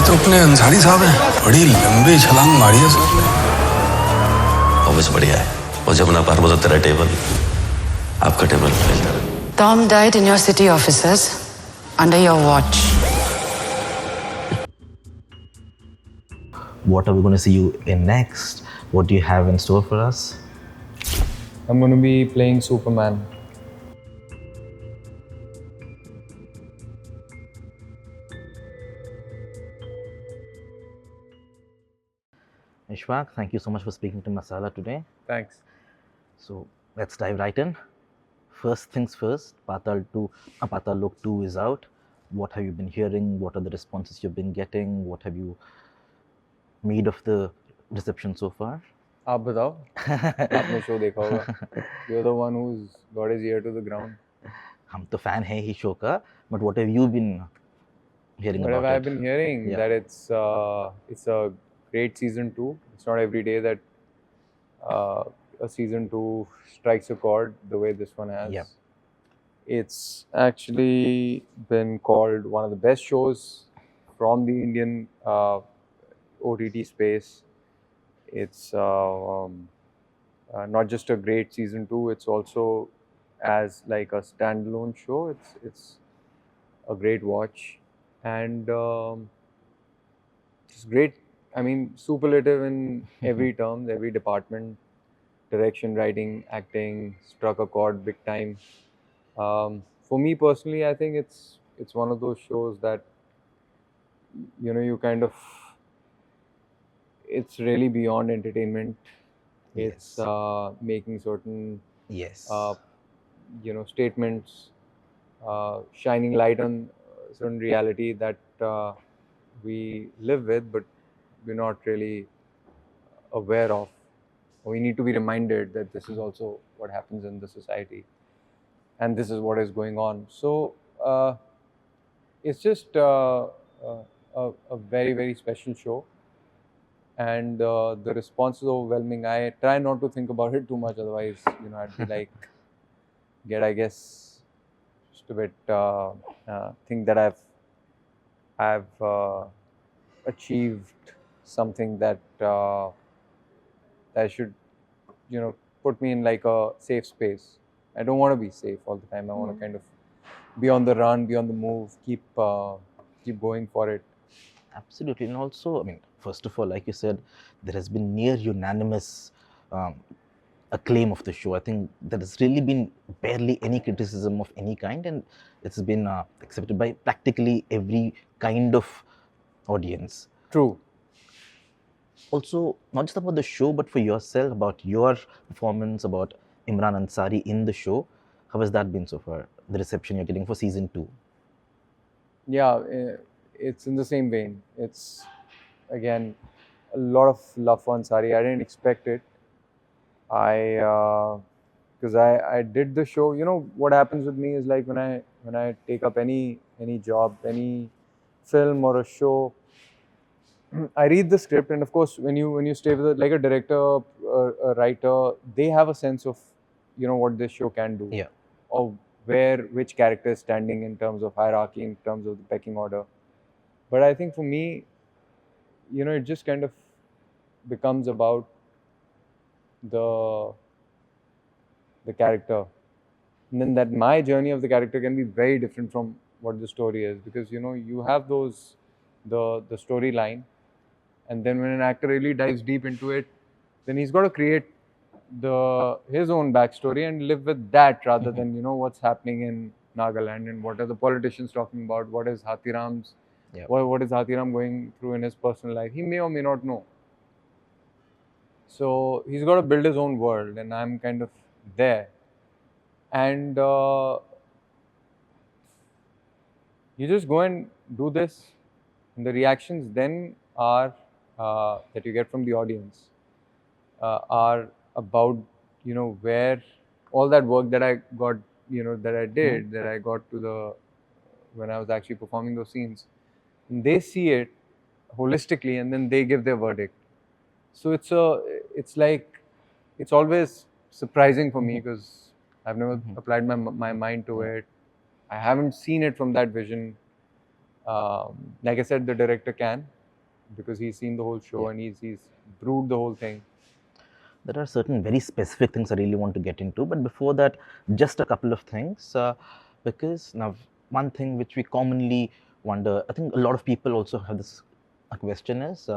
तो अपने अंसारी साहब हैं, बड़ी लंबी छलांग मारी है सर ने। ऑफिस बढ़िया है, और जब ना पार बोला तेरा टेबल, आपका टेबल फैलता रहा। Tom died in your city offices, under your watch. What are we going to see you in next? What do you have in store for us? I'm going to be playing Superman. Ishwak, thank you so much for speaking to Masala today. Thanks. So let's dive right in. First things first, Paatal Lok 2 is out. What have you been hearing? What are the responses you've been getting? What have you made of the reception so far? आप बताओ, आपने show देखा होगा. You're the one who's got his ear to the ground. हम तो fan हैं ही show का, but what have you been hearing What about have I it? been hearing? Yeah. That it's a great season 2. It's not every day that a season 2 strikes a chord the way this one has. Yeah. It's actually been called one of the best shows from the Indian OTT space. It's not just a great season 2. It's also as like a standalone show. It's a great watch, and it's great. I mean, superlative in every term, every department. Direction, writing, acting, struck a chord big time. For me personally, I think it's one of those shows that you kind of, it's really beyond entertainment. Yes. It's making certain Yes. statements, shining light on certain reality that we live with, but we're not really aware of. We need to be reminded that this is also what happens in the society, and this is what is going on. So it's just a very, very special show, and the response is overwhelming. I try not to think about it too much, otherwise I'd be like, I guess, just a bit think that I've achieved something that that should put me in like a safe space. I don't want to be safe all the time. I want to kind of be on the run, be on the move, keep going for it. Absolutely. And also, I mean, first of all, like you said, there has been near unanimous acclaim of the show. I think there has really been barely any criticism of any kind, and it's been accepted by practically every kind of audience. True. Also, not just about the show, but for yourself, about your performance, about Imran Ansari in the show. How has that been so far? The reception you're getting for season 2? Yeah, it's in the same vein. It's, again, a lot of love for Ansari. I didn't expect it. Because I did the show. You know what happens with me is, like, when I take up any job, any film or a show, I read the script, and of course, when you stay with it, like a director, a writer, they have a sense of what this show can do. Yeah. Or which character is standing in terms of hierarchy, in terms of the pecking order. But I think for me, it just kind of becomes about the character, and then that my journey of the character can be very different from what the story is, because you have those the storyline, and then when an actor really dives deep into it, then he's got to create his own backstory and live with that, rather than what's happening in Nagaland and what are the politicians talking about, what is Hathiram's what is Hathiram going through in his personal life. He may or may not know. So he's got to build his own world, and I'm kind of there. And you just go and do this, and the reactions then are that you get from the audience are about where all that work that I got, that I did, that I got to when I was actually performing those scenes, and they see it holistically, and then they give their verdict. So it's like, it's always surprising for me, because I've never applied my mind to it. I haven't seen it from that vision. Like I said, the director can, because he's seen the whole show and he's brewed the whole thing. There are certain very specific things I really want to get into, but before that, just a couple of things. Because now, one thing which we commonly wonder, I think a lot of people also have this question is,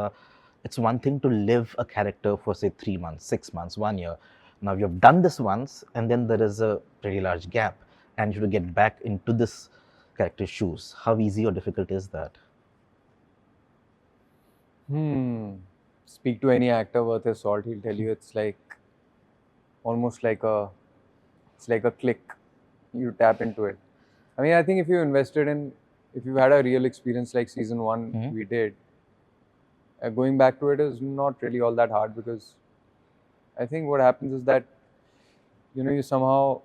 it's one thing to live a character for say 3 months, 6 months, 1 year. Now you've done this once, and then there is a pretty large gap, and you have to get back into this character's shoes. How easy or difficult is that? Speak to any actor worth his salt, he'll tell you it's like almost like a click. You tap into it. I mean, I think if you had a real experience like season 1 we did, going back to it is not really all that hard, because I think what happens is that you somehow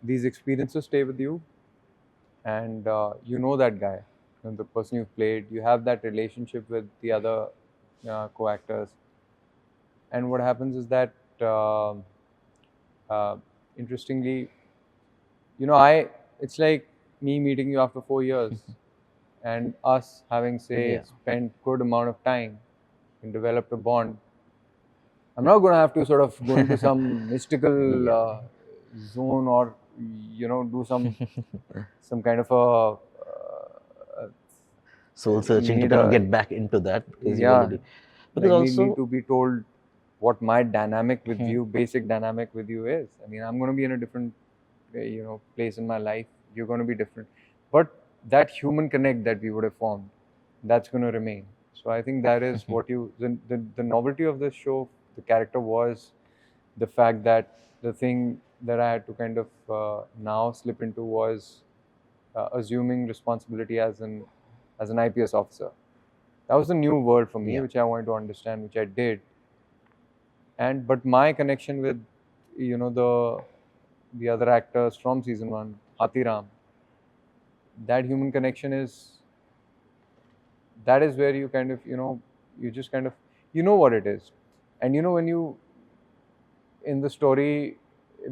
these experiences stay with you, and you know that guy, the person you've played, you have that relationship with the other co-actors, and what happens is that interestingly, it's like me meeting you after 4 years and us having spent good amount of time and developed a bond. I'm not going to have to sort of go into some mystical zone, or do some kind of a soul searching to kind of get back into that, because because also need to be told what my dynamic with you, basic dynamic with you is. I mean, I'm going to be in a different place in my life, you're going to be different, but that human connect that we would have formed, that's going to remain. So I think that is what the novelty of this show, the character, was the fact that the thing that I had to kind of now slip into was assuming responsibility as an IPS officer. That was a new world for me, which I wanted to understand, which I did. But my connection with the other actors from season 1, Hatiram, that human connection is where you kind of you just kind of what it is. And when you in the story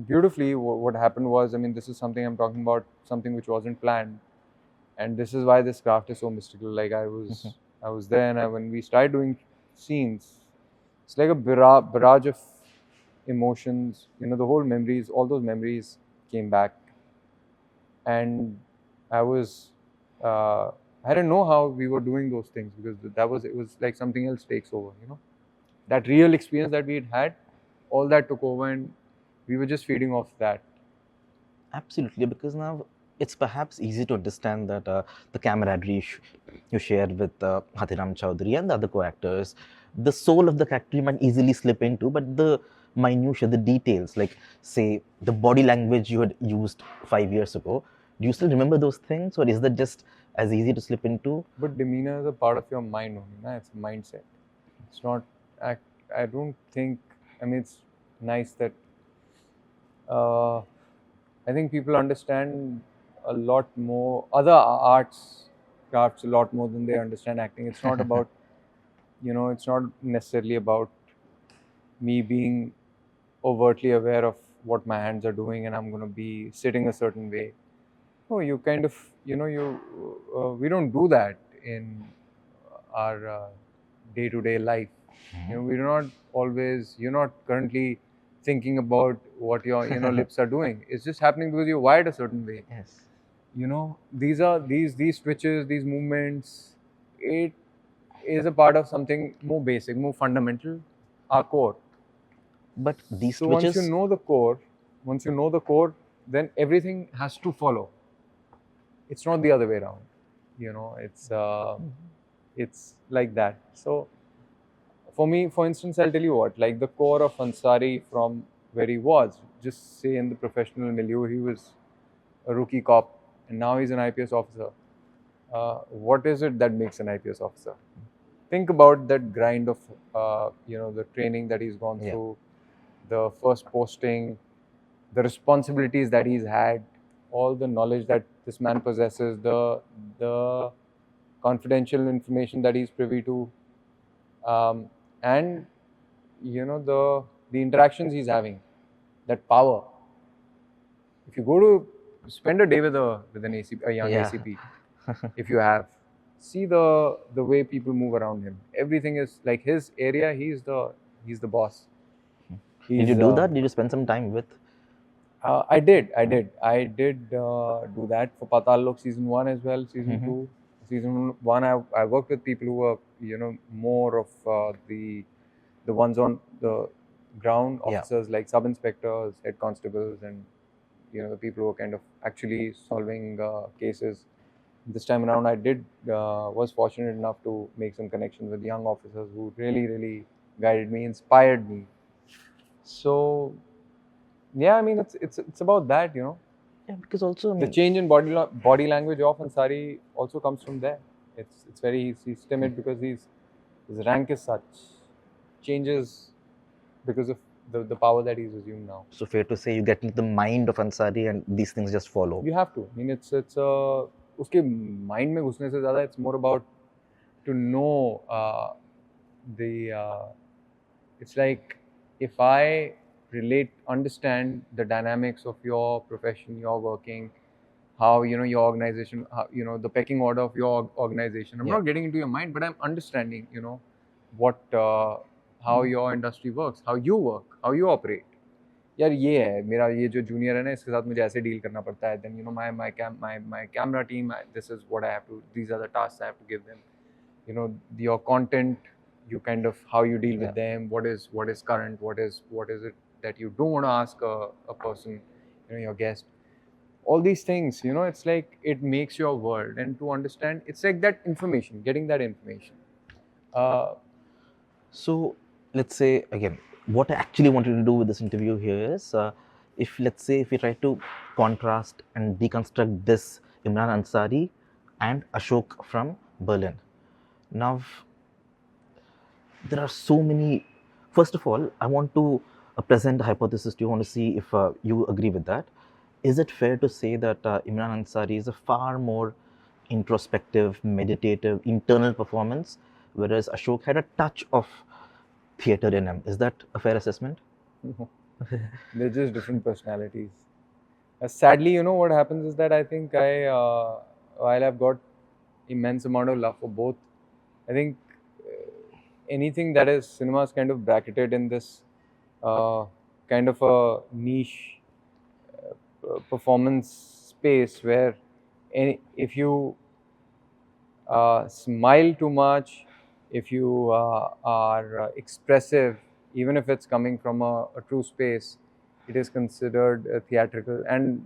beautifully, what happened was, I mean, this is something I'm talking about, something which wasn't planned, and this is why this craft is so mystical. Like I was there, and when we started doing scenes, it's like a barrage of emotions, the whole memories, all those memories came back, and I didn't know how we were doing those things, because it was like something else takes over, that real experience that we had, all that took over, and we were just feeding off that. Absolutely, because now it's perhaps easy to understand that the camaraderie you shared with Hatiram Chowdhury and the other co-actors, the soul of the character you might easily slip into, but the minutiae, the details, like say the body language you had used 5 years ago, do you still remember those things, or is that just as easy to slip into? But demeanor is a part of your mind only, it's a mindset. It's not I don't think, I mean, it's nice that I think people understand a lot more other arts, crafts a lot more than they understand acting. It's not about it's not necessarily about me being overtly aware of what my hands are doing and I'm going to be sitting a certain way. No, you kind of, we don't do that in our day-to-day life. We do not always, you're not currently thinking about what your lips are doing. It's just happening because you're wired a certain way. Yes. These are these twitches, these movements, it is a part of something more basic, more fundamental, our core. But these so twitches... once you know the core, then everything has to follow. It's not the other way around. It's like that. So for me, for instance, I'll tell you what, like the core of Ansari from where he was, just say in the professional milieu, he was a rookie cop and now he's an IPS officer. What is it that makes an IPS officer? Think about that grind of, the training that he's gone through, the first posting, the responsibilities that he's had, all the knowledge that this man possesses, the confidential information that he's privy to, and the interactions he's having, that power. If you go to spend a day with an ACP, a young ACP, if you have, see the way people move around him. Everything is like his area. He's the boss. Did you do that? Did you spend some time with? I did do that for Paatal Lok season 1 as well. Season 2, season 1, I worked with people who were more of the ones on the ground, Yeah. officers like sub inspectors, head constables, and the people who are kind of actually solving cases. This time around, I did was fortunate enough to make some connections with young officers who really guided me, inspired me. So yeah, I mean it's about that, Yeah, because also I The mean, change in body language of Ansari also comes from there. It's very he's timid because his rank is such, changes because of the power that he's assumed now. so fair to say you get into the mind of Ansari and these things just follow. You have to. I mean, it's उसके mind में घुसने से ज़्यादा it's more about to know it's like if I understand the dynamics of your profession, your working, how your organization, how, the pecking order of your organization. I'm Yeah. not getting into your mind, but I'm understanding, what how your industry works, how you work, how you operate. यार ये है मेरा ये जो junior है ना इसके साथ मुझे ऐसे डील करना पड़ता है then my camera team this is what I have to these are the tasks I have to give them your content you kind of how you deal with them what is current what is it that you don't want to ask a person your guest all these things it's like it makes your world and to understand it's like that information getting that information So let's say again, what I actually wanted to do with this interview here is, if let's say if we try to contrast and deconstruct this Imran Ansari and Ashok from Berlin. Now, there are so many. First of all, I want to present a hypothesis to you. I want to see if you agree with that. Is it fair to say that Imran Ansari is a far more introspective, meditative, internal performance, whereas Ashok had a touch of theatre in him? Is that a fair assessment? They're just different personalities. Sadly, what happens is that I think while I've got immense amount of love for both, I think anything that is cinema is kind of bracketed in this kind of a niche performance space where if you smile too much, if you are expressive, even if it's coming from a true space, it is considered theatrical. And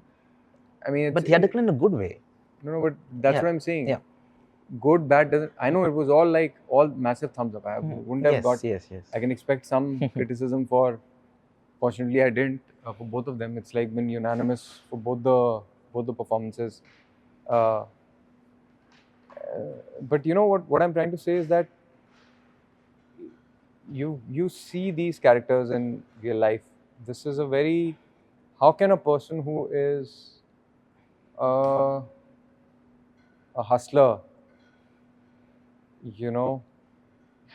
I mean, But theatrical in a good way. No, but that's Yeah. what I'm saying. Yeah. Good, bad doesn't. I know it was all massive thumbs up. I wouldn't have got. Yes. I can expect some criticism for. Fortunately, I didn't for both of them. It's like been unanimous for both the performances. But what I'm trying to say is that you see these characters in real life. This is a very. How can a person who is a hustler,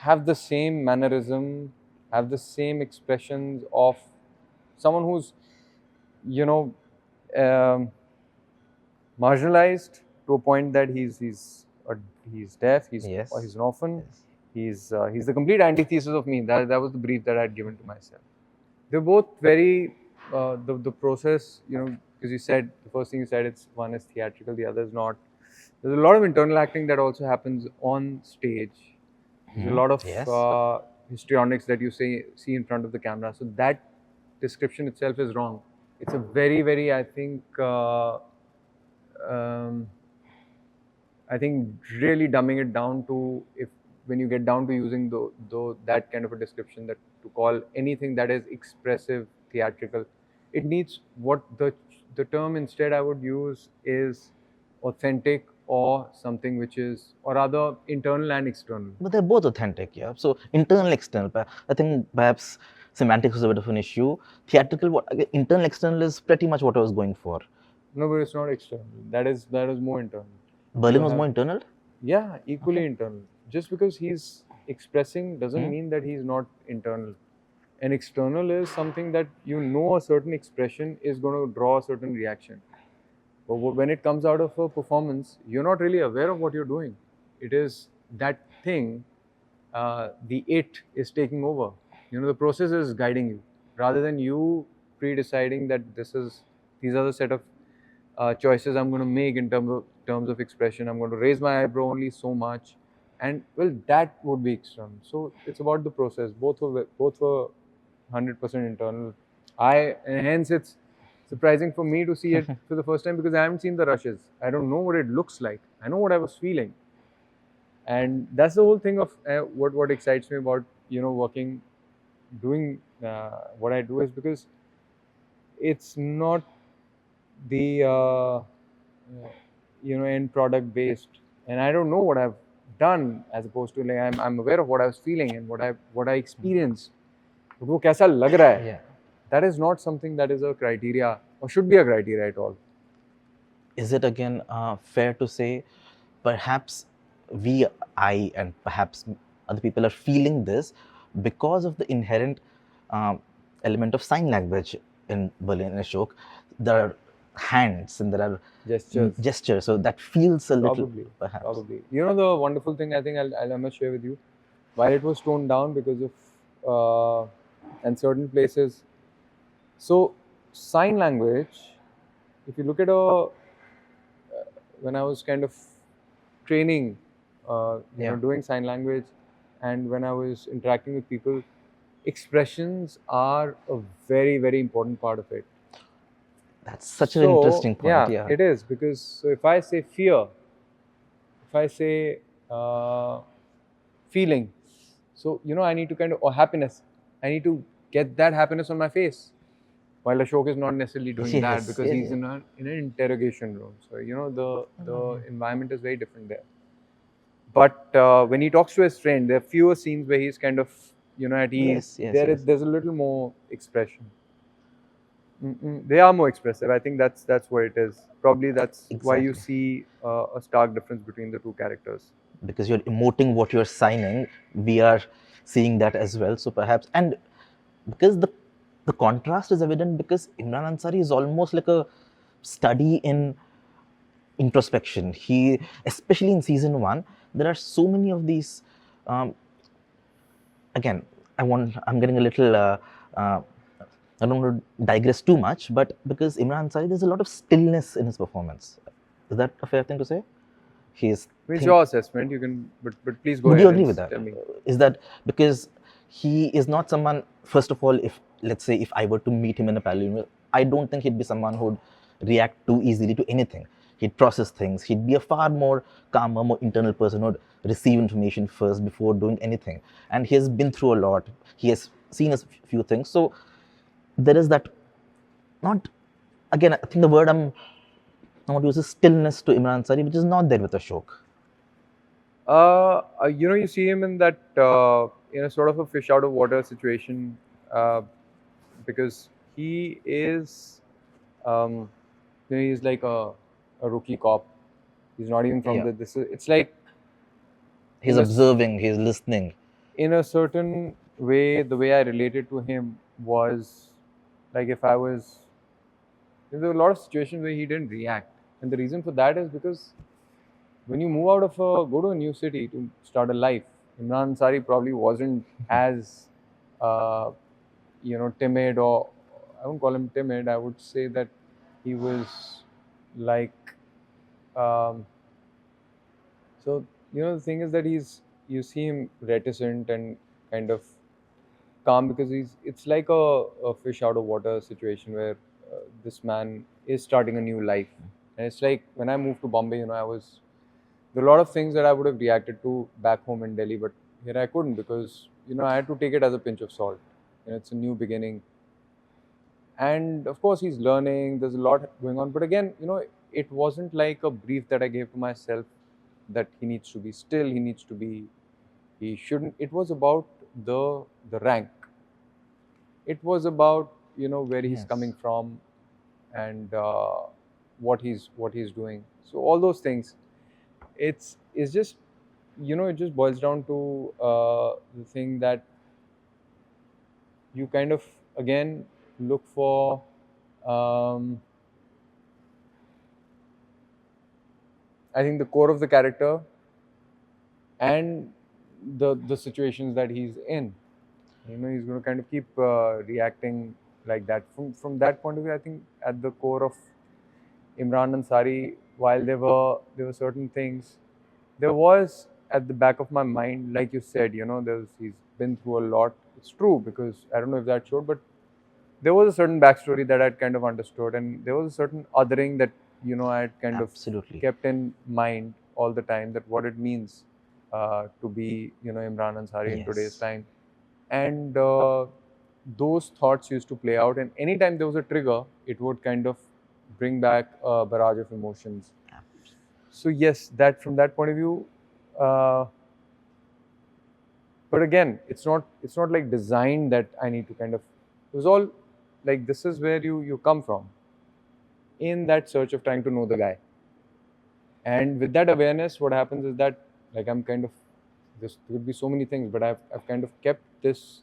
have the same mannerism, have the same expressions of someone who's, marginalized to a point that he's deaf, he's an orphan, he's the complete antithesis of me. That was the brief that I had given to myself. They're both very the process, because you said the first thing you said one is theatrical, the other is not. There's a lot of internal acting that also happens on stage. There's a lot of histrionics that you see in front of the camera. So that description itself is wrong. It's a very, very, I think really dumbing it down to when you get down to using that kind of a description, that to call anything that is expressive, theatrical, it needs what the term instead I would use is authentic or something which is, or rather internal and external. But they're both authentic, yeah. So internal, external. I think perhaps semantics is a bit of an issue. Theatrical, internal, external is pretty much what I was going for. No, but it's not external. That is more internal. Berlin was more internal? Yeah, equally internal. Just because he's expressing doesn't mean that he's not internal. And external is something that a certain expression is going to draw a certain reaction. But when it comes out of a performance, you're not really aware of what you're doing. it is that thing, the it is taking over. The process is guiding you rather than you pre-deciding that these are the set of choices I'm going to make in terms of expression. I'm going to raise my eyebrow only so much, and well, that would be external. So it's about the process. Both were 100% internal. And hence it's surprising for me to see it for the first time because I haven't seen the rushes. I don't know what it looks like. I know what I was feeling, and that's the whole thing of what excites me about working, doing what I do is because it's not the end product based, and I don't know what I've done as opposed to like I'm aware of what I was feeling and what I experienced. But वो कैसा लग रहा है? Yeah. That is not something that is a criteria or should be a criteria at all. Is it again fair to say perhaps I and perhaps other people are feeling this because of the inherent element of sign language in Berlin and Ashok? There are hands and there are gestures, so that feels a little perhaps. Probably. The wonderful thing I think I must share with you, while it was toned down because of and certain places. So sign language, if you look at when I was kind of training, doing sign language, and when I was interacting with people, expressions are a very, very important part of it. That's such an interesting point. Yeah, it is, because so if I say fear, if I say feeling, so I need to kind of, or happiness, I need to get that happiness on my face. While Ashok is not necessarily doing that because he's in an interrogation room. So the environment is very different there. But when he talks to his friend, there are fewer scenes where he's kind of at ease. There's a little more expression. They are more expressive. I think that's what it is. Probably that's why you see a stark difference between the two characters. Because you're emoting what you're signing, we are seeing that as well. So perhaps, and because the contrast is evident, because Imran Ansari is almost like a study in introspection. He, especially in season 1, there are so many of these. Again, I'm getting a little. I don't want to digress too much, but because Imran Ansari, there's a lot of stillness in his performance. Is that a fair thing to say? It's your assessment. You can, but please go ahead. Do you agree with that? Tell me. Is that because he is not someone? First of all, let's say if I were to meet him in a parallel, I don't think he'd be someone who'd react too easily to anything. He'd process things. He'd be a far more calmer, more internal person who'd receive information first before doing anything. And he has been through a lot. He has seen a few things. So there is that. Not again. I think the word I want to use is stillness to Imran Ansari, which is not there with Ashok. You see him in that in a sort of a fish out of water situation, because he is, he's like a rookie cop. He's not even from it's like he's observing, he's listening. In a certain way, the way I related to him was like if I was. There were a lot of situations where he didn't react, and the reason for that is because when you move out of go to a new city to start a life, Imran Ansari probably wasn't as timid, or I wouldn't call him timid. I would say that he was like so the thing is that you see him reticent and kind of calm because it's like a fish out of water situation where this man is starting a new life. And it's like when I moved to Bombay, there are a lot of things that I would have reacted to back home in Delhi, but here I couldn't because I had to take it as a pinch of salt. It's a new beginning, and of course he's learning. There's a lot going on, but again, it wasn't like a brief that I gave to myself that he needs to be still. He shouldn't. It was about the rank. It was about where he's coming from, and what he's doing. So all those things. It's just it just boils down to the thing that you kind of again look for I think the core of the character, and the situations that he's in. He's going to kind of keep reacting like that. From that point of view, I think at the core of Imran Ansari, while there were certain things, there was at the back of my mind, like you said, he's been through a lot. It's true, because I don't know if that showed, but there was a certain backstory that I'd kind of understood, and there was a certain othering that I had kind Absolutely. of kept in mind all the time, that what it means to be Imran Ansari in today's Yes. time, and those thoughts used to play out, and anytime there was a trigger, it would kind of bring back a barrage of emotions. So yes, that from that point of view, uh, but again, it's not like designed that I need to kind of. It was all like, this is where you come from, in that search of trying to know the guy, and with that awareness, what happens is that, like, I'm kind of, there could be so many things, but I've kind of kept this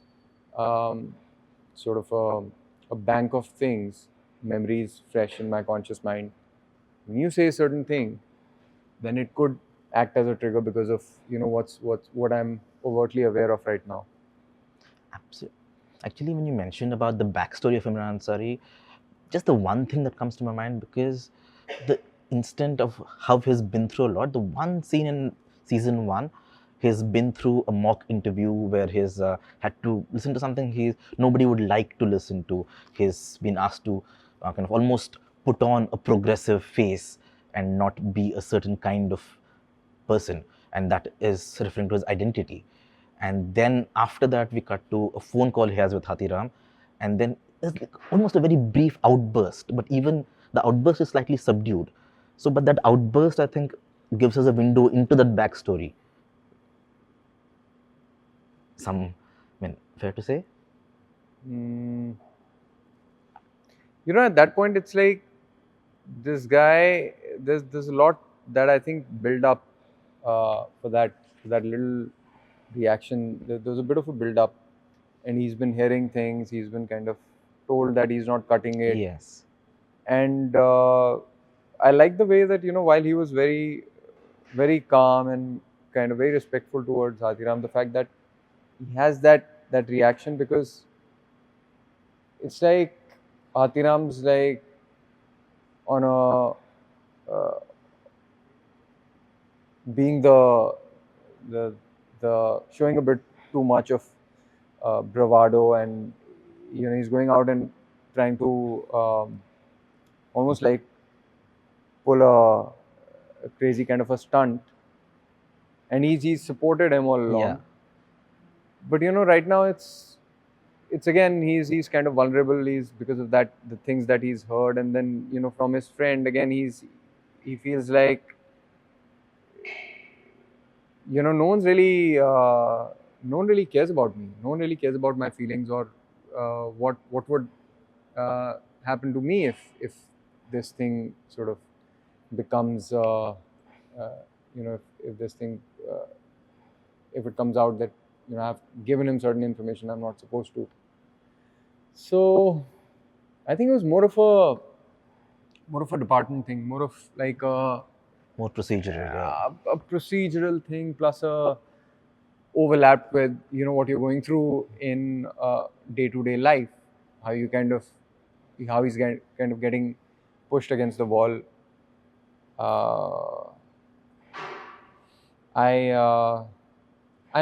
sort of a bank of things, memories fresh in my conscious mind. When you say a certain thing, then it could act as a trigger because of what I'm overtly aware of right now. Absolutely. Actually, when you mentioned about the backstory of Imran Ansari, just the one thing that comes to my mind, because the instant of how he's been through a lot, the one scene in season 1, he's been through a mock interview where he's had to listen to something nobody would like to listen to. He's been asked to kind of almost put on a progressive face and not be a certain kind of person, and that is referring to his identity. And then after that, we cut to a phone call he has with Hathiram, and then there's like almost a very brief outburst, but even the outburst is slightly subdued. So, but that outburst, I think, gives us a window into that backstory. Fair to say? At that point, it's like, this guy, there's a lot that I think build up for that little reaction. There was a bit of a build up, and he's been hearing things. He's been kind of told that he's not cutting it. Yes. And I like the way that while he was very, very calm and kind of very respectful towards Hathiram, the fact that he has that reaction, because it's like Hathiram's like on a being the showing a bit too much of bravado, and he's going out and trying to almost like pull a crazy kind of a stunt, and he's supported him all along. Yeah. But right now it's again, he's kind of vulnerable. He's, because of that, the things that he's heard, and then from his friend, again, he feels like no one really cares about me. No one really cares about my feelings, or what would happen to me if this thing sort of becomes if this thing if it comes out that I've given him certain information I'm not supposed to. So I think it was more of a department thing, more of like a More procedural. Yeah. a procedural thing, plus a overlap with what you're going through in day-to-day life, how you how he's kind of getting pushed against the wall. I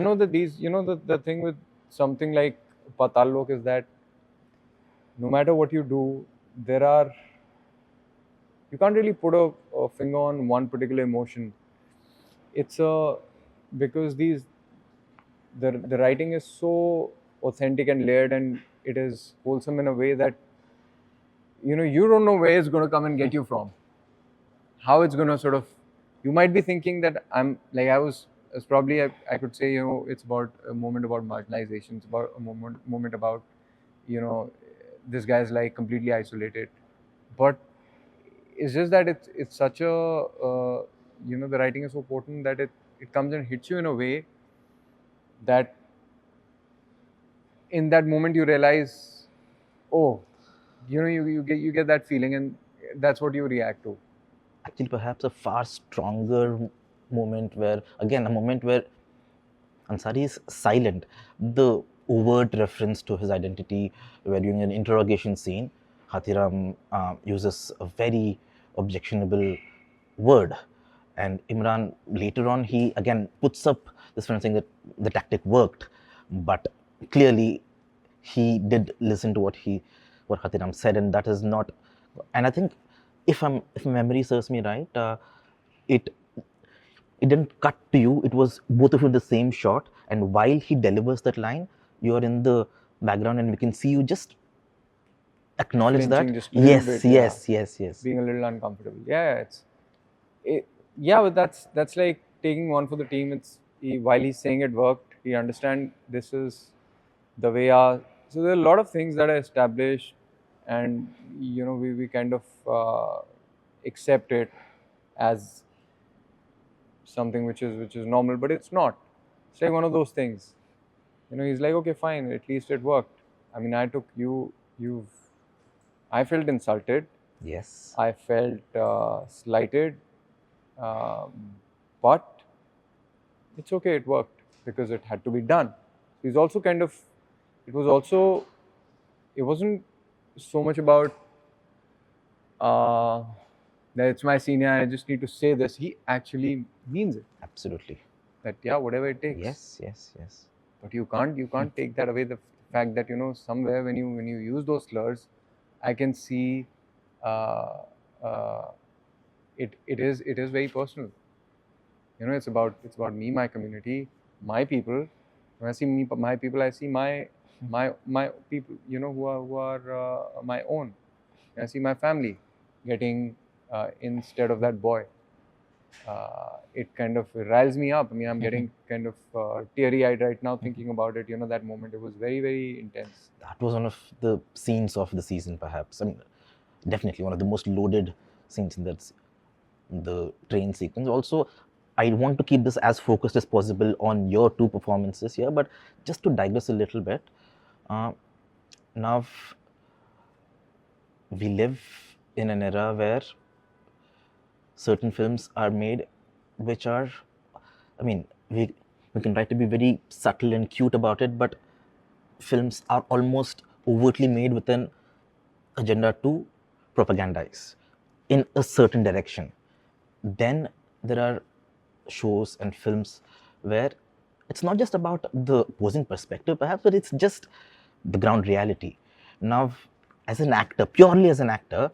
know that these, the thing with something like Paatal Lok is that no matter what you do, you can't really put a finger on one particular emotion. It's because the writing is so authentic and layered, and it is wholesome in a way that you don't know where it's going to come and get you from, how it's going to sort of, you might be thinking that it's probably, I could say, it's about a moment about marginalization, it's about a moment about this guy's like completely isolated, but it's just that it's such a the writing is so potent that it comes and hits you in a way that in that moment you realize, oh, you get that feeling, and that's what you react to. Actually, perhaps a far stronger moment where, again, a moment where Ansari is silent. The overt reference to his identity, where during an interrogation scene, Hathiram uses a very objectionable word. And Imran, later on, he again puts up this friend saying that the tactic worked, but clearly he did listen to what Hathiram said, and that is not. And I think, if memory serves me right, it it didn't cut to you. It was both of you in the same shot, and while he delivers that line, you are in the background, and we can see you just acknowledge Flinching that. just a little Yes, bit, yes, yeah. yes, yes. Being a little uncomfortable. Yeah, yeah, but that's like taking one for the team. While he's saying it worked, he understand this is the way our. So there are a lot of things that are established, and we kind of accept it as something which is normal, but it's not. It's like one of those things. He's like, okay, fine, at least it worked. I mean, I felt insulted. Yes. I felt slighted, but it's okay, it worked because it had to be done. He's also kind of, it wasn't so much about that it's my senior, I just need to say this. He actually means it. Absolutely. That, yeah, whatever it takes. Yes, yes, yes. But you can't take that away. The fact that somewhere when you use those slurs, I can see it is very personal. It's about me, my community, my people. When I see my people, I see my people. Who are my own. I see my family getting instead of that boy. It kind of riles me up. I mean, I'm getting kind of teary-eyed right now thinking about it. That moment, it was very, very intense. That was one of the scenes of the season, perhaps. I mean, definitely one of the most loaded scenes in the train sequence. Also, I want to keep this as focused as possible on your two performances here, but just to digress a little bit, now we live in an era where certain films are made which are, I mean, we can try to be very subtle and cute about it, but films are almost overtly made with an agenda to propagandize in a certain direction. Then there are shows and films where it's not just about the opposing perspective perhaps, but it's just the ground reality. Now, as an actor, purely as an actor,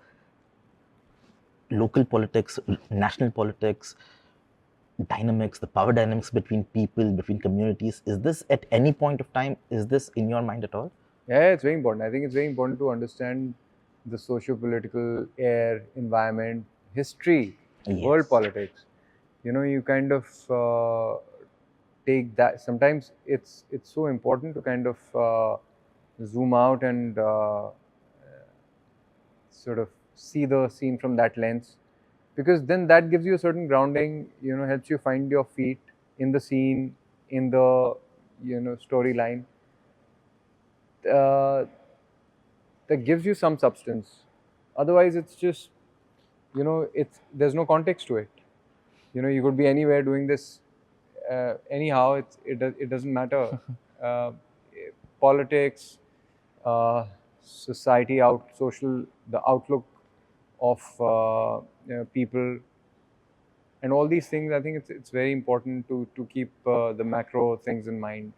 local politics, national politics, dynamics, the power dynamics between people, between communities, is this at any point of time, is this in your mind at all? Yeah, it's very important. I think it's very important to understand the socio-political air, environment, history, Yes. world politics. You kind of take that. Sometimes it's so important to kind of zoom out and sort of see the scene from that lens, because then that gives you a certain grounding, helps you find your feet in the scene, in the storyline. That gives you some substance. Otherwise, it's just there's no context to it. You could be anywhere doing this anyhow. It doesn't matter. Politics, society, the outlook of people, and all these things. I think it's very important to keep the macro things in mind.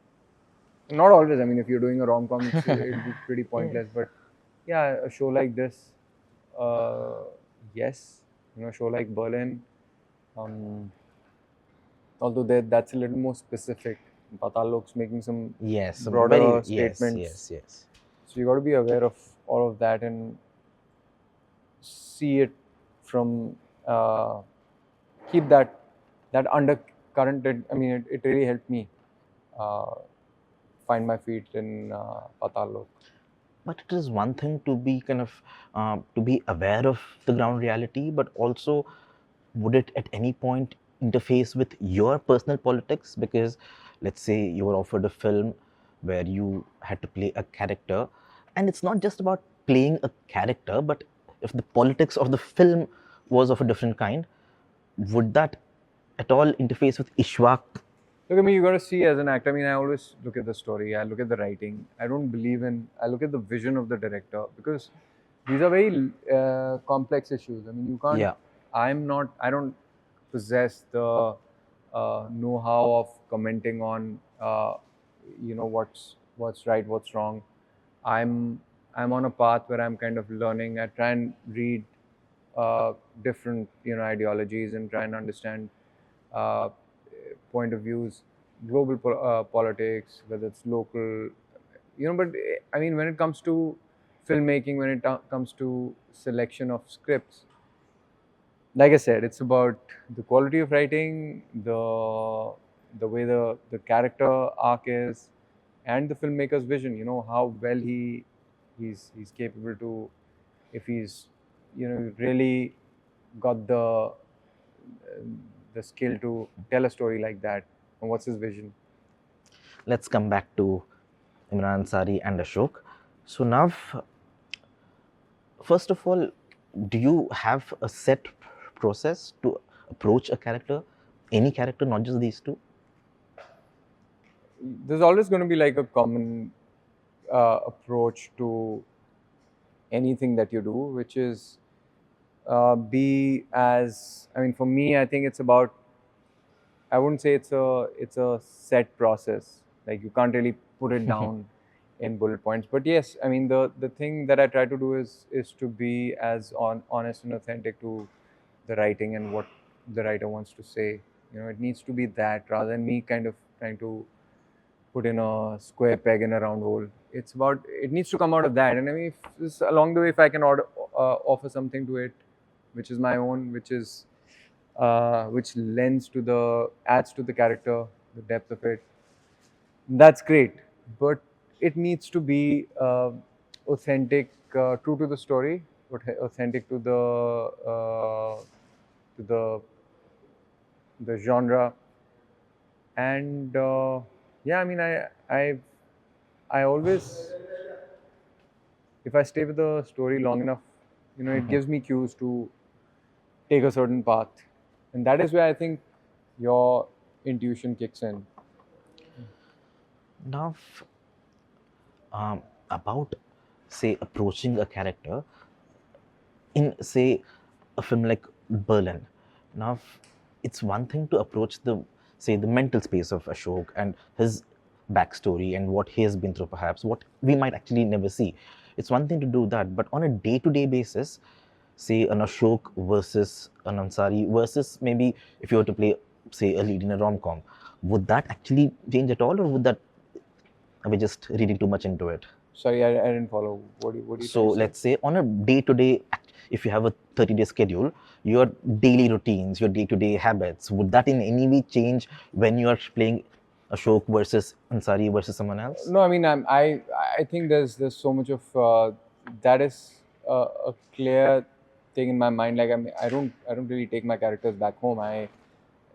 Not always. I mean, if you're doing a rom-com, it'd be pretty pointless. But yeah, a show like this, yes, a show like Berlin, although that's a little more specific. Paatal Lok's making some broader statements. Yes. So you got to be aware of all of that and see it from keep that undercurrent. I mean, it really helped me find my feet in Paatal Lok. But it is one thing to be kind of to be aware of the ground reality, but also would it at any point interface with your personal politics? Because let's say you were offered a film where you had to play a character, and it's not just about playing a character, but if the politics of the film was of a different kind, would that at all interface with Ishwak Look, I mean, you got to see as an actor. I mean, I always look at the story. I look at the writing. I don't believe in. I look at the vision of the director because these are very complex issues. I mean, you can't. Yeah. I'm not. I don't possess the know-how of commenting on. What's right, what's wrong. I'm I'm on a path where I'm kind of learning. I try and read different ideologies and try and understand uh, point of views, global politics, whether it's local, But I mean, when it comes to filmmaking, when it comes to selection of scripts, like I said, it's about the quality of writing, the way the character arc is, and the filmmaker's vision. How well he's capable to, if he's really got the skill to tell a story like that, and what's his vision. Let's come back to Imran Ansari and Ashok. So now, first of all, do you have a set process to approach a character, any character, not just these two? There's always going to be like a common approach to anything that you do, which is be as, I mean, for me, I think it's about, I wouldn't say it's a set process. Like you can't really put it down in bullet points. But yes, I mean the thing that I try to do is to be as honest and authentic to the writing and what the writer wants to say. It needs to be that rather than me kind of trying to put in a square peg in a round hole. It's about, it needs to come out of that. And I mean, along the way, if I can offer something to it, which is my own, which adds to the character, the depth of it, that's great. But it needs to be authentic, true to the story, but authentic to the genre. And yeah, I mean, I always, if I stay with the story long enough, it gives me cues to take a certain path, and that is where I think your intuition kicks in. Now, about, say, approaching a character in, say, a film like Berlin. Now, it's one thing to approach the, say, the mental space of Ashok and his backstory and what he has been through, perhaps what we might actually never see. It's one thing to do that, but on a day-to-day basis, say an Ashok versus an Ansari versus maybe if you were to play, say, a lead in a rom-com, would that actually change at all, or would that, are we just reading too much into it? Sorry, I didn't follow. What do you So let's say on a day-to-day, if you have a 30-day schedule, your daily routines, your day-to-day habits, would that in any way change when you are playing Ashok versus Ansari versus someone else? No, I mean, I think there's so much of that is a clear thing in my mind. Like I don't really take my characters back home.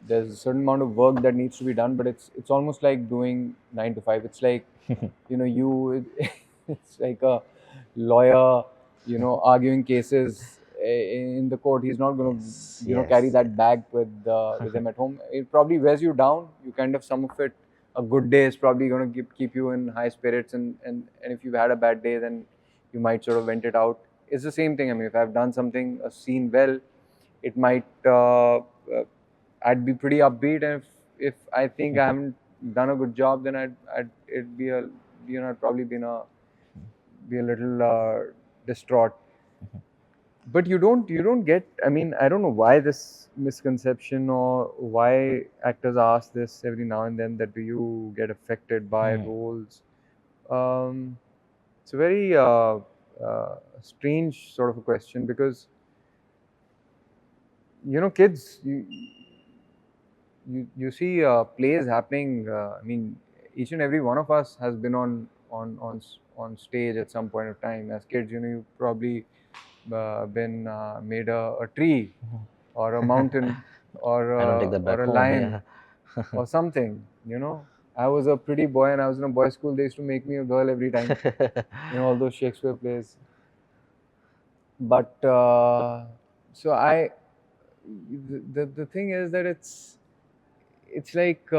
There's a certain amount of work that needs to be done, but it's almost like doing 9 to 5. It's like it's like a lawyer, arguing cases in the court. He's not going to carry that bag with them at home. It probably wears you down. You kind of, some of it, a good day is probably going to keep you in high spirits, and if you've had a bad day, then you might sort of vent it out. It's the same thing. I mean, if I've done a scene well, it might I'd be pretty upbeat, and if I think I haven't done a good job, then it'd be I'd probably be a little distraught. But you don't get, I mean, I don't know why this misconception, or why actors ask this every now and then, that do you get affected by roles? It's a very strange sort of a question, because kids, you see plays happening. I mean, each and every one of us has been on stage at some point of time. As kids, you've probably been made a tree, or a mountain, or I don't take that back or a home, lion, or something. I was a pretty boy, and I was in a boys' school. They used to make me a girl every time. All those Shakespeare plays. But so the thing is that it's like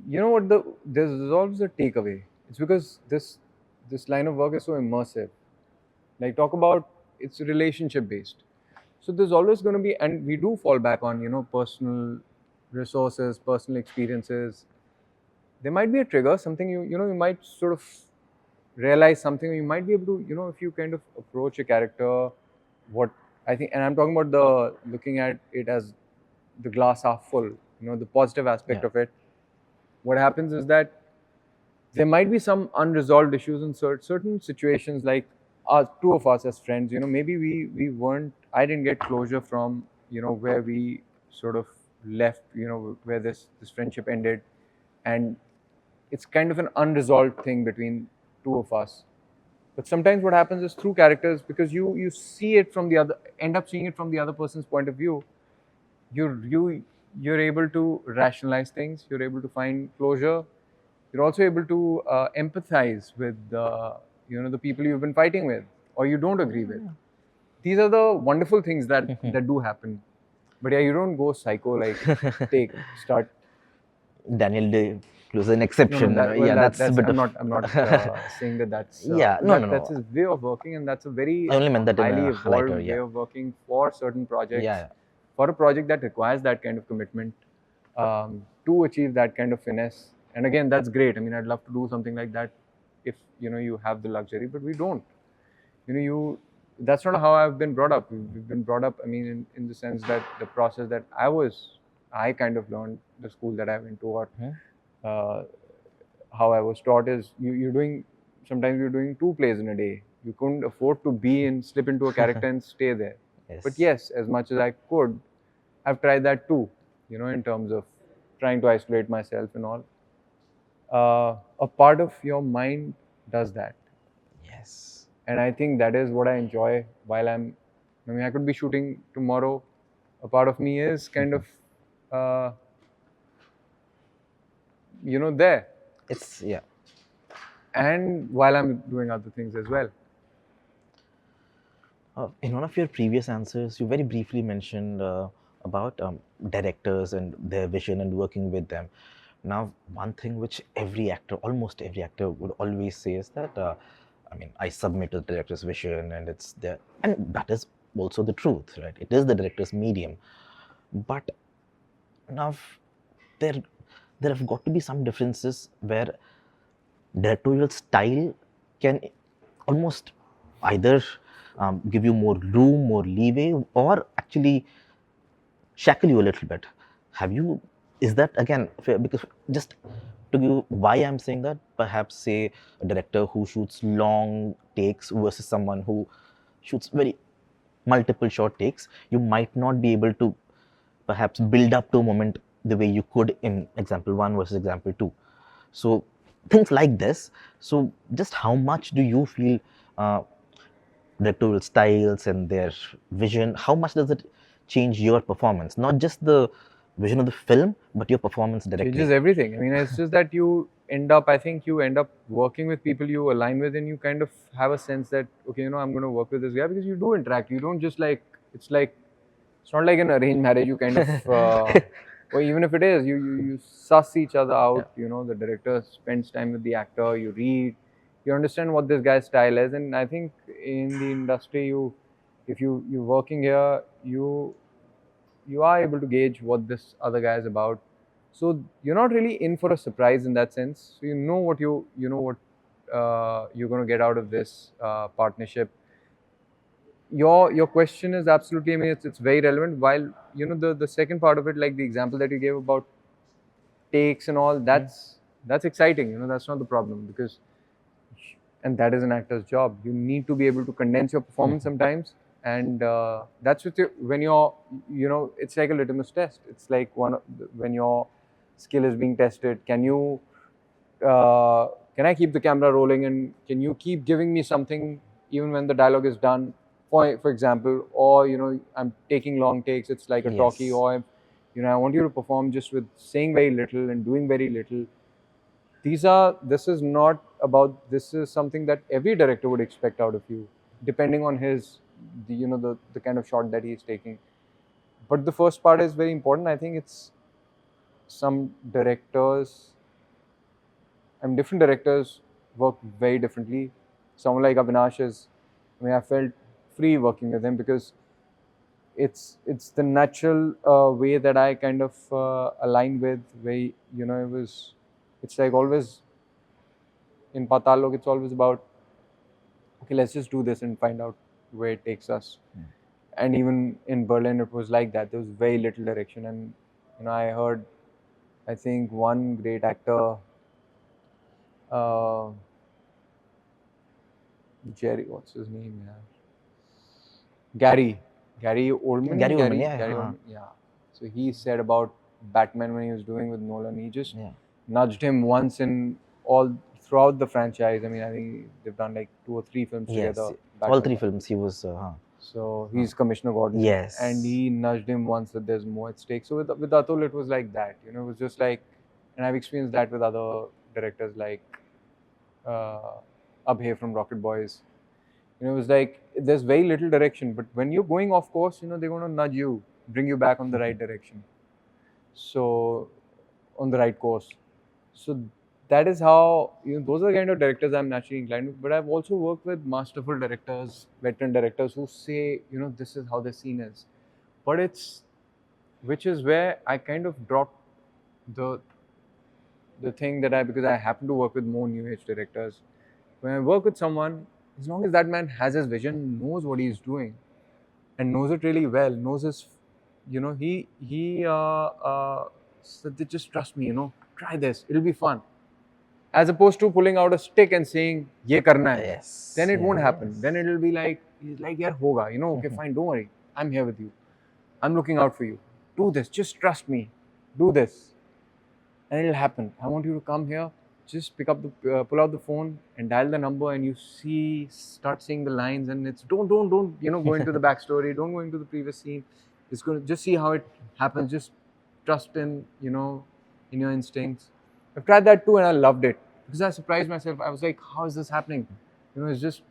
you know what, there's always a takeaway. It's because this line of work is so immersive. Like, talk about, it's relationship based. So there's always going to be, and we do fall back on, personal resources, personal experiences. There might be a trigger, something you might sort of realize something, or you might be able to, if you kind of approach a character, what I think, and I'm talking about the looking at it as the glass half full, the positive aspect of it. What happens is that there might be some unresolved issues in certain situations, like two of us as friends, maybe we weren't, I didn't get closure from, where we sort of left, where this friendship ended, and it's kind of an unresolved thing between two of us. But sometimes what happens is, through characters, because you see it from end up seeing it from the other person's point of view, you're able to rationalize things, you're able to find closure, you're also able to empathize with the people you've been fighting with or you don't agree with. These are the wonderful things that do happen. But yeah, you don't go psycho, like start. Daniel Day-Lewis is an exception. That's a bit I'm of. not saying that that's that's his way of working, and that's a very I only meant that highly in a evolved lighter, way of working for certain projects. Yeah. For a project that requires that kind of commitment, to achieve that kind of finesse. And again, that's great. I mean, I'd love to do something like that if you have the luxury, but we don't. That's not how I've been brought up. We've been brought up, I mean, in the sense that the process that I kind of learned, the school that I went to, or how I was taught is, sometimes you're doing 2 plays in a day. You couldn't afford to slip into a character and stay there. Yes. But yes, as much as I could, I've tried that too, in terms of trying to isolate myself and all. A part of your mind does that. Yes. And I think that is what I enjoy while I could be shooting tomorrow. A part of me is kind of, there. It's, And while I'm doing other things as well. In one of your previous answers, you very briefly mentioned about directors and their vision and working with them. Now, one thing which almost every actor would always say is that, I submit to the director's vision and it's there. And that is also the truth, right? It is the director's medium. But now, there have got to be some differences where directorial style can almost either give you more room, more leeway, or actually shackle you a little bit. Is that again fair? Because just to give why I'm saying that, perhaps say a director who shoots long takes versus someone who shoots very multiple short takes, you might not be able to perhaps build up to a moment the way you could in example 1 versus example 2. So things like this. So just how much do you feel directorial styles and their vision, how much does it change your performance? Not just the vision of the film, but your performance directly. Changes everything. I mean, it's just that I think you end up working with people you align with, and you kind of have a sense that, okay, I'm going to work with this guy, because you do interact. You don't just it's not like an arranged marriage. You kind of, or even if it is, you suss each other out. Yeah. The director spends time with the actor, you read, you understand what this guy's style is. And I think in the industry, if you're working here, you are able to gauge what this other guy is about. So you're not really in for a surprise in that sense. So you know what you're going to get out of this partnership. Your question is absolutely, I mean, it's very relevant. While the second part of it, like the example that you gave about takes and all, that's exciting. That's not the problem, because, and that is an actor's job. You need to be able to condense your performance sometimes. And that's when you're, it's like a litmus test. It's like when your skill is being tested. Can I keep the camera rolling, and can you keep giving me something even when the dialogue is done? For example, or I'm taking long takes. It's like a talkie, or I want you to perform just with saying very little and doing very little. This is something that every director would expect out of you, depending on the kind of shot that he's taking. But the first part is very important. I think it's some directors different directors work very differently. Someone like Avinash is, I felt free working with him because it's the natural way that I kind of align with. Way it's like always in Paatal Lok, it's always about, okay, let's just do this and find out where it takes us. And even in Berlin, it was like that. There was very little direction, and I heard, I think one great actor, uh, Jerry, what's his name? Yeah, Gary Oldman. Gary Oldman, yeah, Gary Oldman, yeah. So he said about Batman when he was doing with Nolan, he just nudged him once in all throughout the franchise. I think they've done like 2 or 3 films together. All Batman. 3 films he was. So he's Commissioner Gordon. Yes. And he nudged him once that there's more at stake. So with Atul, it was like that. It was just like, and I've experienced that with other directors like Abhay from Rocket Boys. It was like there's very little direction, but when you're going off course, they're going to nudge you, bring you back on the right direction. So on the right course. So that is how, those are the kind of directors I'm naturally inclined with. But I've also worked with masterful directors, veteran directors who say, this is how the scene is. But which is where I kind of dropped the thing that because I happen to work with more new age directors. When I work with someone, as long as that man has his vision, knows what he's doing, and knows it really well, knows his, he said, just trust me, try this, it'll be fun. As opposed to pulling out a stick and saying, ye karna hai. Yes. Then it won't happen. Then it'll be like, he's like, yeah, hoga, okay, fine, don't worry. I'm here with you. I'm looking out for you. Do this, just trust me. Do this. And it'll happen. I want you to come here, just pull out the phone and dial the number, and start seeing the lines, and it's don't, go into the backstory, don't go into the previous scene. It's going to just see how it happens. Just trust in, in your instincts. I've tried that too, and I loved it because I surprised myself. I was like, how is this happening? It's just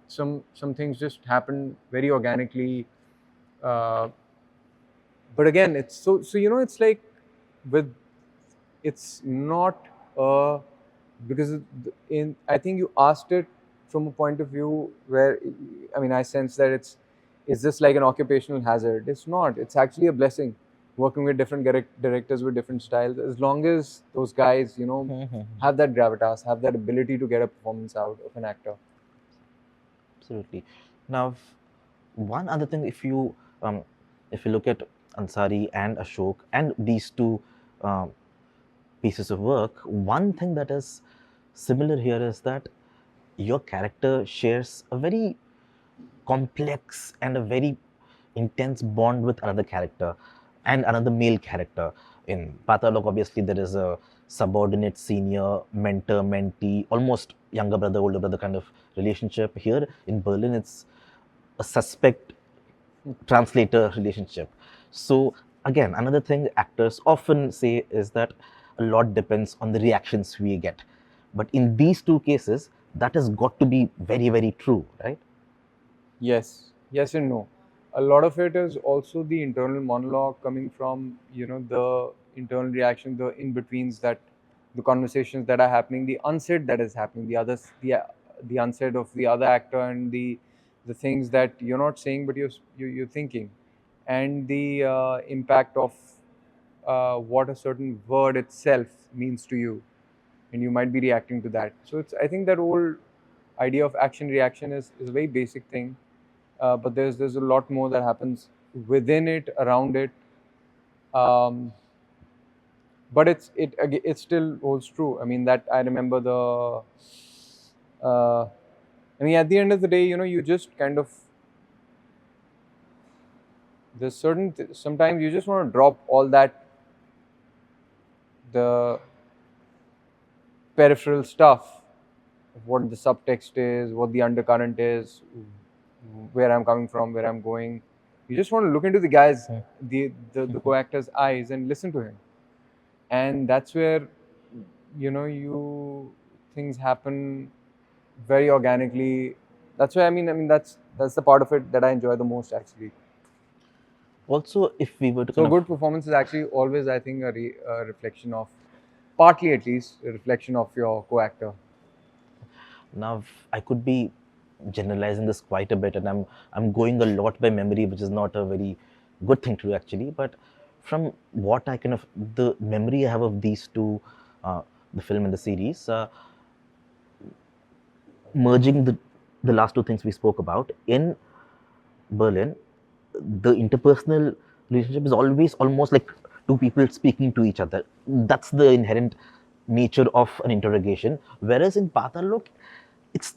some things just happen very organically. But again, it's so it's like it's not because I think you asked it from a point of view where I sense that is this like an occupational hazard? It's not. It's actually a blessing. Working with different directors with different styles, as long as those guys, have that gravitas, have that ability to get a performance out of an actor. Absolutely. Now, one other thing, if you look at Ansari and Ashok and these 2 pieces of work, one thing that is similar here is that your character shares a very complex and a very intense bond with another character. And another male character. In Paatal Lok, obviously, there is a subordinate, senior, mentor, mentee, almost younger brother, older brother kind of relationship. Here in Berlin, it's a suspect translator relationship. So again, another thing actors often say is that a lot depends on the reactions we get. But in these 2 cases, that has got to be very, very true, right? Yes and no. A lot of it is also the internal monologue coming from, the internal reaction, the in-betweens, the conversations that are happening, the unsaid that is happening, the unsaid of the other actor, and the things that you're not saying but you're thinking, and the impact of what a certain word itself means to you, and you might be reacting to that. So I think that whole idea of action reaction is a very basic thing. But there's a lot more that happens within it, around it. But it still holds true. That I remember at the end of the day, you just kind of, there's sometimes you just want to drop all that, the peripheral stuff of what the subtext is, what the undercurrent is, where I'm coming from, where I'm going. You just want to look into the guy's, the co-actor's eyes and listen to him. And that's where, things happen very organically. That's why, that's the part of it that I enjoy the most, actually. Also, if we were to So good performance is actually always, I think, a reflection of partly at least, a reflection of your co-actor. Now, I could be generalizing this quite a bit, and I'm going a lot by memory, which is not a very good thing to do actually. But from what I kind of the memory I have of these two, the film and the series, merging the last two things we spoke about in Berlin, the interpersonal relationship is always almost like two people speaking to each other. That's the inherent nature of an interrogation. Whereas in Paatal Lok, it's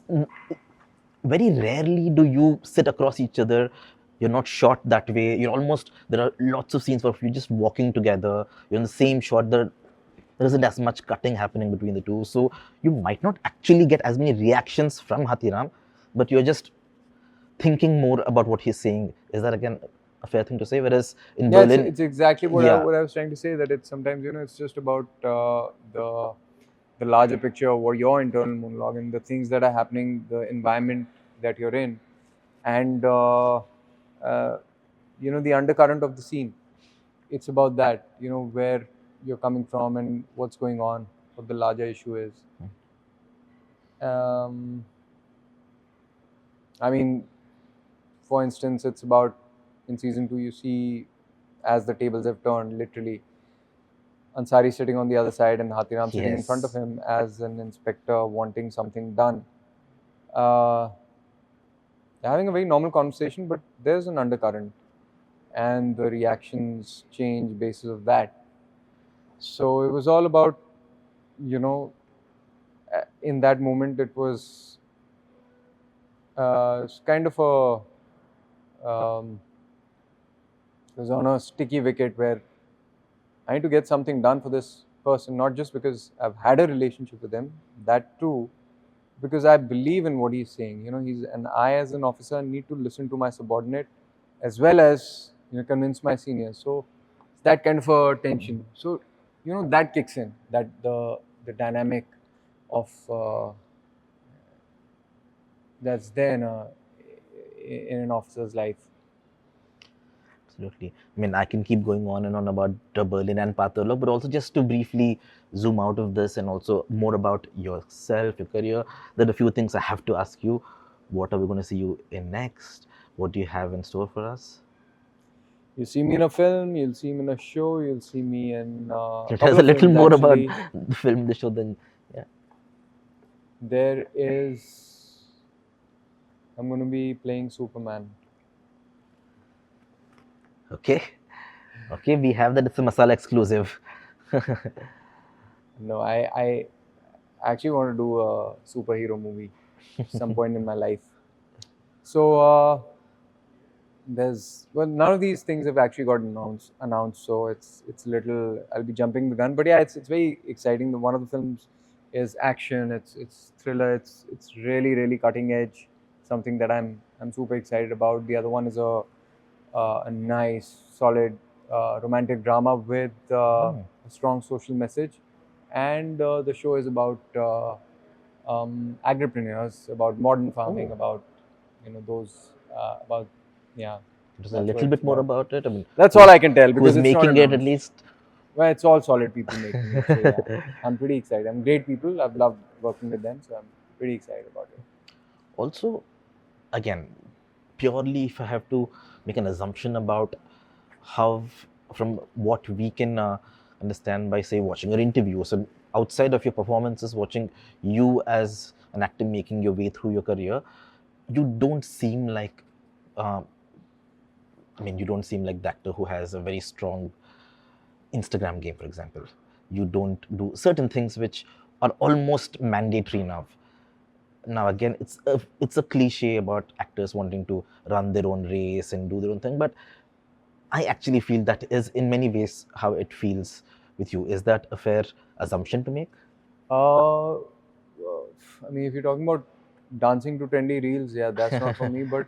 very rarely do you sit across each other. You're not shot that way. You're almost, there are lots of scenes where you're just walking together. You're in the same shot. There isn't as much cutting happening between the two. So you might not actually get as many reactions from Hathiram, but you're just thinking more about what he's saying. Is that again a fair thing to say? Whereas in Yeah, Berlin, it's exactly what, yeah. what I was trying to say, that it's sometimes, you know, it's just about the larger picture of what your internal monologue and the things that are happening, the environment that you're in, and you know, the undercurrent of the scene. It's about that, you know, where you're coming from and what's going on, what the larger issue is. I mean, for instance, it's about, in season 2, you see, as the tables have turned, literally, Ansari sitting on the other side and Hathiram sitting in front of Yes. him as an inspector wanting something done. They're having a very normal conversation, but there's an undercurrent, and the reactions change basis of that. So it was all about, you know, in that moment, it was kind of it was on a sticky wicket where I need to get something done for this person, not just because I've had a relationship with him, that too, because I believe in what he's saying. You know, and I as an officer need to listen to my subordinate as well as, you know, convince my seniors. So it's that kind of a tension. So, you know, that kicks in, that the dynamic of that's there in an officer's life. Absolutely. I mean, I can keep going on and on about Berlin and Paatal Lok, but also just to briefly zoom out of this and also more about yourself, your career. There are a few things I have to ask you. What are we going to see you in next? What do you have in store for us? You see me in a film, you'll see me in a show, you'll see me in a Tell us couple a of little films more actually. about the film, the show, then. Yeah. There is, I'm going to be playing Superman. Okay. Okay, we have that. It's a Masala exclusive. No, I actually want to do a superhero movie some point in my life. So there's, well, none of these things have actually got announced. So it's little, I'll be jumping the gun. But yeah, it's very exciting. The one of the films is action. It's thriller. It's really cutting edge. Something that I'm super excited about. The other one is a nice, solid romantic drama with a strong social message, and the show is about agripreneurs, about modern farming, about, you know, those about, yeah. Just a That's what little it's bit more about. about it. I mean, That's all I can tell because who's it's not making it at announced. least? Well, it's all solid people making it. So yeah, I'm pretty excited. I'm great people. I've loved working with them, so I'm pretty excited about it. Also, again, purely if I have to make an assumption about how, from what we can understand by, say, watching your interview, so outside of your performances, watching you as an actor making your way through your career, you don't seem like, you don't seem like the actor who has a very strong Instagram game, for example. You don't do certain things which are almost mandatory now. Now again, it's a cliche about actors wanting to run their own race and do their own thing, but I actually feel that is in many ways how it feels with you. Is that a fair assumption to make? Uh, I mean, if you're talking about dancing to trendy reels, yeah, that's not for me. But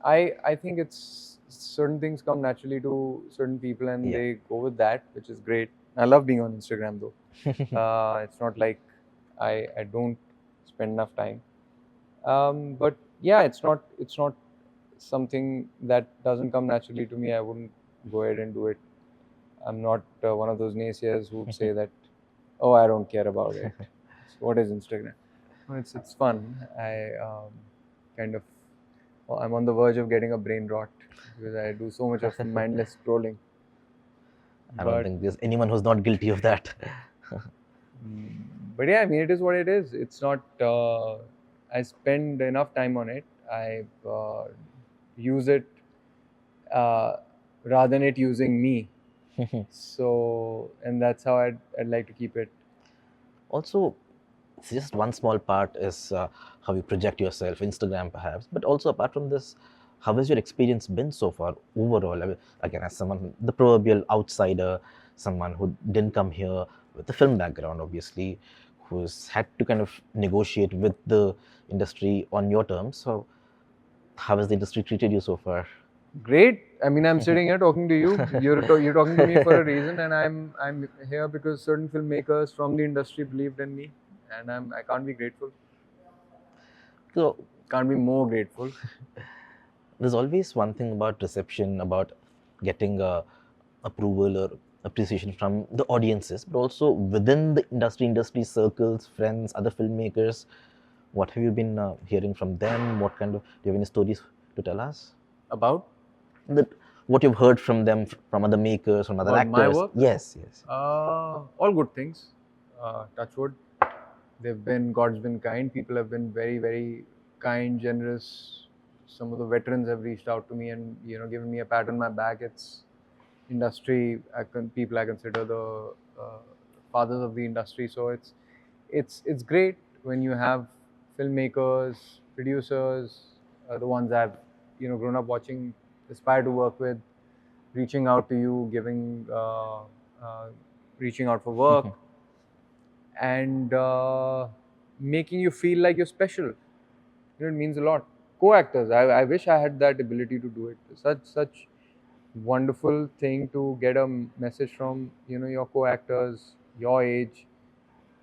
I think it's certain things come naturally to certain people, and Yeah. they go with that, which is great. I love being on Instagram though. It's not like I don't spend enough time. But yeah, it's not something that doesn't come naturally to me. I wouldn't go ahead and do it. I'm not one of those naysayers who would say that, oh, I don't care about it. So what is Instagram? No, it's fun. Kind of I'm on the verge of getting a brain rot because I do so much of mindless scrolling. I don't But think there's anyone who's not guilty of that. but yeah, I mean, it is what it is. It's not. I spend enough time on it. I use it rather than it using me. So, and that's how I'd like to keep it. Also, it's just one small part is how you project yourself, Instagram perhaps, but also apart from this, how has your experience been so far overall? I mean, again, as someone, the proverbial outsider, someone who didn't come here with a film background, obviously, who's had to kind of negotiate with the industry on your terms. So, how has the industry treated you so far? Great. I mean, I'm sitting here talking to you. You're talking to me for a reason, and I'm here because certain filmmakers from the industry believed in me, and I can't be grateful. So, Can't be more grateful. there's always one thing about reception, about getting approval or appreciation from the audiences, but also within the industry circles, friends, other filmmakers. What have you been hearing from them? What kind of, do you have any stories to tell us? About That what you've heard from them, from other makers, from other About actors? my work? Yes, yes. all good things. Touch wood. God's been kind. People have been very, very kind, generous. Some of the veterans have reached out to me and given me a pat on my back. It's industry. People I consider the fathers of the industry. So it's great when you have filmmakers, producers, the ones I've grown up watching, aspire to work with, reaching out to you, reaching out for work, and making you feel like you're special. It means a lot. Co-actors, I wish I had that ability to do it. Such wonderful thing to get a message from your co-actors, your age,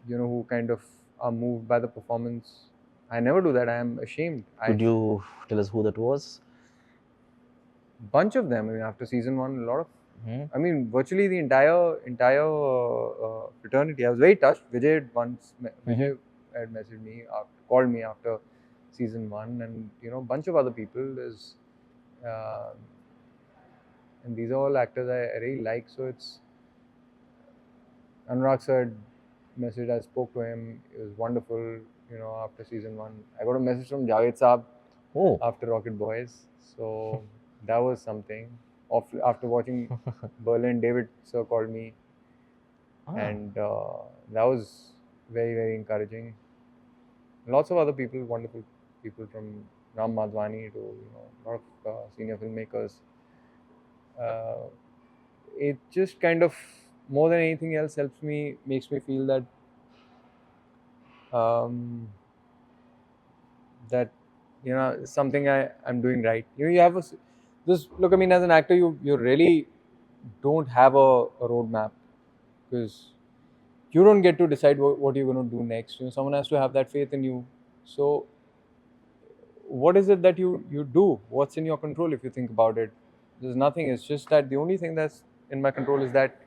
who kind of are moved by the performance. I never do that. I am ashamed. Could you tell us who that was? Bunch of them. I mean, after season 1, a lot of. I mean, virtually the entire fraternity. I was very touched. Vijay had messaged me, called me after season 1, and a bunch of other people. There's, and these are all actors I really like. So it's Anurag sir message. I spoke to him. It was wonderful. After season 1, I got a message from Javed Saab after Rocket Boys. So that was something. After watching Berlin, David sir called me, and that was very, very encouraging. Lots of other people, wonderful people, from Ram Madhwani to a lot of senior filmmakers. It just kind of, more than anything else, makes me feel that that something I'm doing right. You have this look. I mean, as an actor, you really don't have a roadmap, because you don't get to decide what you're going to do next. Someone has to have that faith in you. So what is it that you do? What's in your control? If you think about it, there's nothing. It's just that the only thing that's in my control is that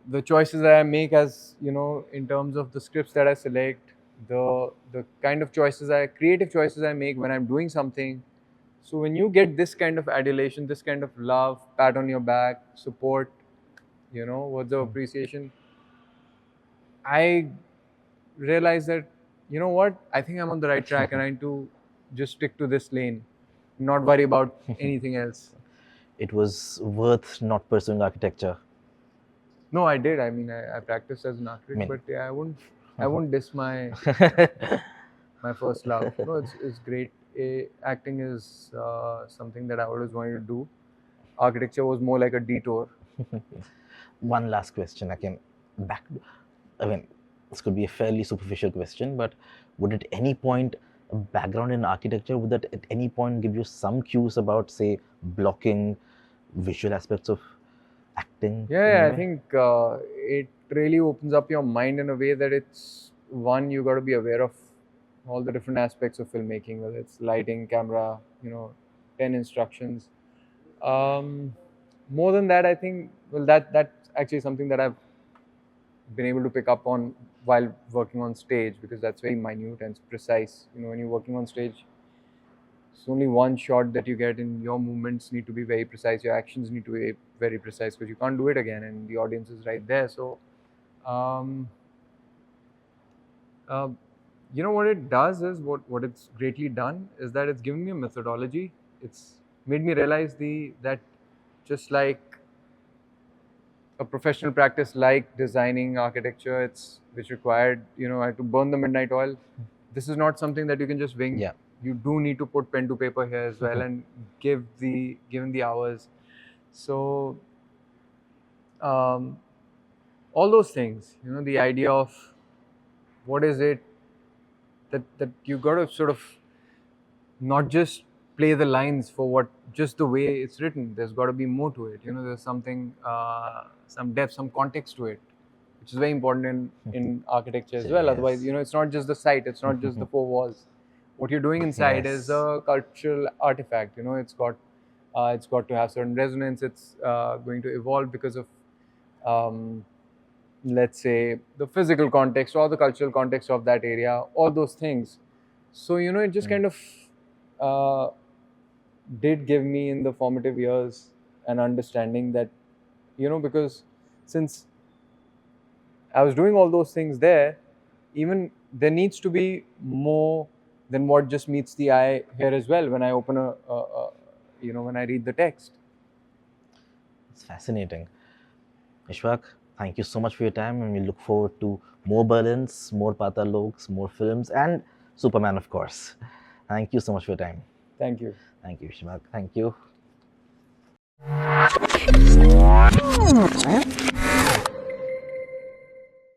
the choices that I make, as in terms of the scripts that I select, the kind of creative choices I make when I'm doing something. So when you get this kind of adulation, this kind of love, pat on your back, support, words of appreciation, I realize that, what, I think I'm on the right track, and I need to just stick to this lane, not worry about anything else. It was worth not pursuing architecture. No, I did. I mean, I practiced as an architect, but yeah, I won't diss my first love. No, it's great. Acting is something that I always wanted to do. Architecture was more like a detour. One last question. I mean, this could be a fairly superficial question, but would at any point a background in architecture, would that at any point give you some cues about, say, blocking, visual aspects of acting? Yeah, I think it really opens up your mind in a way that it's one, you got to be aware of all the different aspects of filmmaking, whether it's lighting, camera, 10 instructions. more than that, I think, well, that's actually something that I've been able to pick up on while working on stage, because that's very minute and precise. You know, when you're working on stage, it's only one shot that you get, and your movements need to be very precise, your actions need to be very precise, because you can't do it again, and the audience is right there. So, you know, what it does is, what it's greatly done is that it's given me a methodology. It's made me realize that just like a professional practice like designing architecture, which required, you know, I had to burn the midnight oil. This is not something that you can just wing. Yeah. You do need to put pen to paper here as well, and given the hours. So all those things, you know, the idea of what is it that you got to sort of not just play the lines for what just the way it's written. There's got to be more to it. You know, there's something, some depth, some context to it, which is very important in architecture as well. Yes. Otherwise, you know, it's not just the site, it's not just the four walls. What you're doing inside Yes. is a cultural artifact. You know, it's got to have certain resonance. It's going to evolve because of, let's say, the physical context or the cultural context of that area, all those things. So, you know, it just kind of did give me in the formative years an understanding that, you know, because since I was doing all those things there, even there needs to be more than what just meets the eye here as well when I open you know, when I read the text. It's fascinating. Ishwak, thank you so much for your time, and we look forward to more Berlins, more Paatal Loks, more films, and Superman, of course. Thank you so much for your time. Thank you. Thank you, Ishwak. Thank you.